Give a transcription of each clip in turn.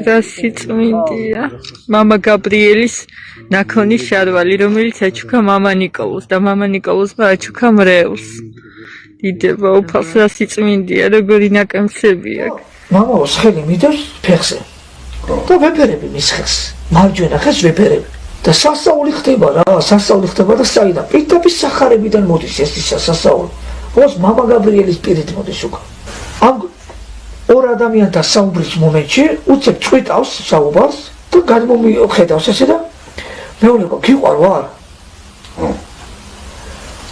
რასიწმინდია მამა გაბრიელის ნაქონი შარვალი რომელიც აჩუქა მამა ნიკოლოს და მამა ნიკოლოსმა აჩუქა მრევლს დიდება უფალს რასიწმინდია როგორი ნაკემცები აქვს მამაოს ხელი მიდევს ფეხზე და ვეფერები მის ხელს მარჯვენა ხელს ვეფერები და სასაული ხდება რა სასაული ხდება და საიდან პირდაპირ სახარებიდან მოდის ეს სასაული ოს მამა გაბრიელის პირით მოდის უკან ამ ორ ადამიანთან საუბრის მომენტში უცებ წვიტავს საუბარს და გადმომიხედავს ესე და მეუბნება გიყვარ ვარ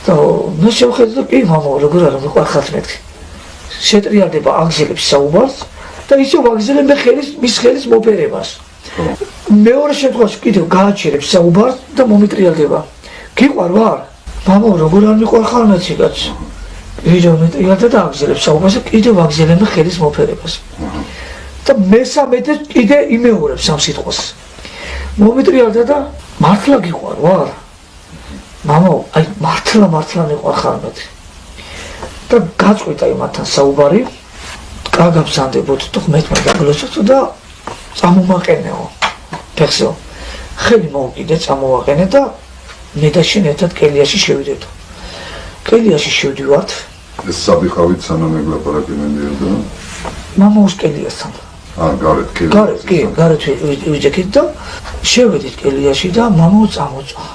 და მე შევხედე კი მამა როგორ არა მიყვარ ხალხს მეთქი შეტრიალდება აგზელებს საუბარს და ისევ აგზელებდა მის ხელის მოფერებას მეორე შემთხვევაში კიდევ გააჩერებს საუბარს და მომიტრიალდება გიყვარ ვარ მამა როგორ არ მიყვარ ხალხს კაც ვიჯომეტრიალდა და აგზელებს საუბარს კიდევ აგზელებდა ხელის მოფერებას და მესამედე კიდე იმეორებს ამ სიტყვას მომიტრიალდა და მართლა გიყვარ ვარ მამა აი მართლა მიყვარ ხალხს და გაწყვიტა იმათთან საუბარი გაგაბზანდებოდ თუ მეტმა დაგლოცოთ და წამომაყენეო ფეხზე ხელი მოვკიდე წამოვაყენე და მე და შენ ერთად კელიაში შევიდეთ კელიაში შევდივართ ეს საბიხავით სანამ ელაპარაკებენდია მამაოს კელიასთან გარეთ ვიჯექით და შევედით კელიაში და მამაო წამოწვა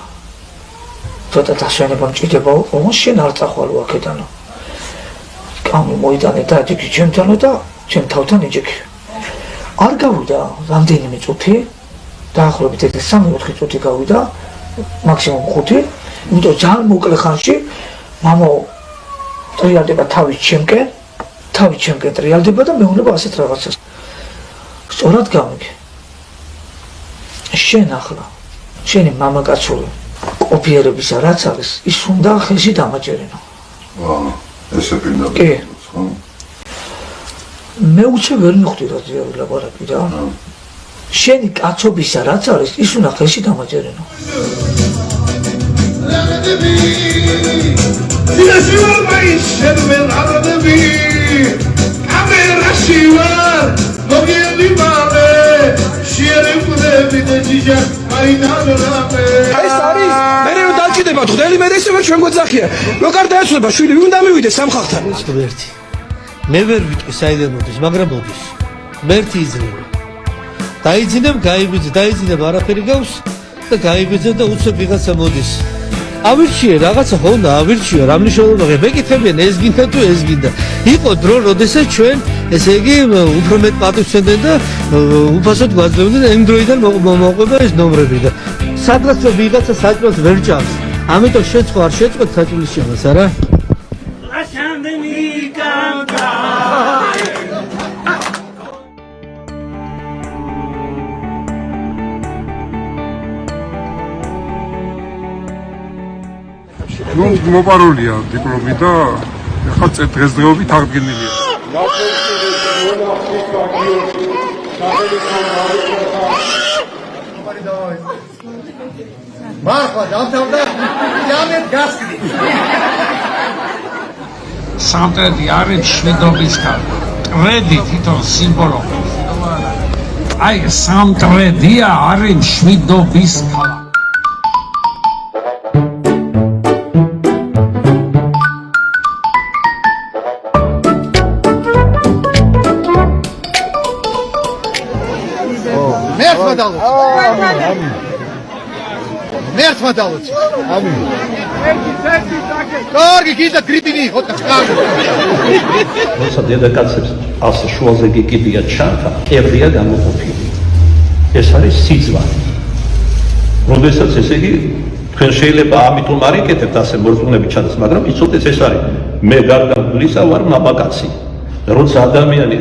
ცოტა დასვენება მჭირდება όμως შენ არ წახვალო აქედანო კამი მოიტანე და ჯიქი ჩემთანო და ჩემ თავთან იჯექი არ გავიდა რამდენიმე წუთი დაახლოებით 3-4 წუთი გავიდა მაქსიმუმ 5 იმიტომ ძალიან მოკლე ხანში მამაო ტრიალდება თავის ჩემკენ ტრიალდება და მეუბნება ასეთ რაღაცას სწორად გამიგე შენ ახლა შენი მამაკაცური ყოფიერებისა რაც არის ის უნდა ხელში დამაჯერენო ესე პირდაპირ კი მე უჩე ვერ მიხვდი რა ძიარი ლაპარაკი რა შენი კაცობისა რაც არის ის უნდა ხელში დამაჯერენო ეს არის მე რომ დაჭიდება ხდელი მე ისევ ჩვენ გვეძახია რო კარ დაეცვლება შვილი უნდა მივიდეს სამხალხთან ერთი მე ვერ ვიტყვი საიდან მოდის მაგრამ მოდის მერთი იძლევა დაიძინებ დაიძინებ არაფერი გავს და გაიგვიძებ და უცებ ვიღაცა მოდის ავირჩიე რაღაცა ხონდა ავირჩიე რა მნიშვნელობა მეკითხებიან ეს გინდა თუ ეს გინდა იყო დრო როდესაც ჩვენ ესე იგი უფრო მეტ პატივს ვცემდნენ და უფასოდ გვაძლევდნენ იმ დროიდან მოყვება ეს ნომრები და სადღაც ვიღაცა საჭმელს ვერ ჭამს ამიტომ შეწყო არ შეწყოთ საჭმლის ჭამას არა ნუ მოპარულია დიპლომი და ახლა დღესდღეობით აღდგენილია. მართლა დავთავდა ჯამეთ გასკდი. სამტრედი არის შვედობის კალო. ტრედი თვითონ სიმბოლო. აი სამტრედია არის შვედობის კალო. მერტმა დალოცი. ამინ. კარგი გიდა გრიპინი ხოთა კარგი. როცა დედაკაცებს ასე შუაზე გიკიდია ჩანთა, ერია გამოყოფილი. ეს არის სიძვანი. როდესაც ესე იგი თქვენ შეიძლება ამიტომ არ იკეთებთ ასე მორწმუნეები ჩანდეს, მაგრამ იცოდეთ ეს არის მე გარდა გულისა ვარ მამაკაცი. როცა ადამიანი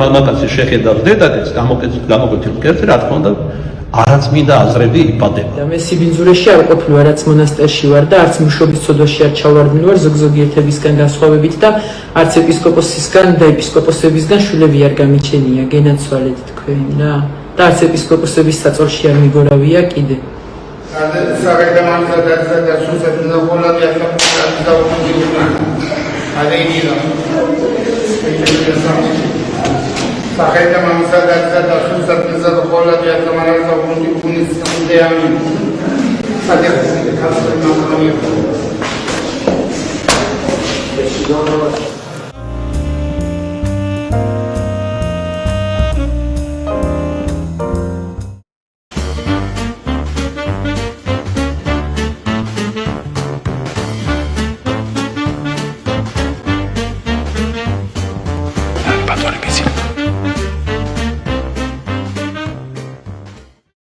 მამაკაცი შეხედავს დედაკაცს გამოკვეთილ კერძზე, რა თქმა უნდა არაწმინდა აზრები იბადება. და მე სიბინძურეში არ ყოფილი ვარ, რაც მონასტერში ვარ და არც მუშობის ცოდვაში არ ჩავარდნილი ვარ ზოგიერთებისგან განსხვავებით და არც ეპისკოპოსისგან და ეპისკოპოსებისგან შვილები არ გამიჩენია, გენაცვალეთ თქვენ რა. და არც ეპისკოპოსების საწოლში არ მიგორავია კიდე. სახელთა მამისა და ძა და სულსა და ხოლა და ზამანათა უნის სამდე ამინ სადექი ქალწული მამონია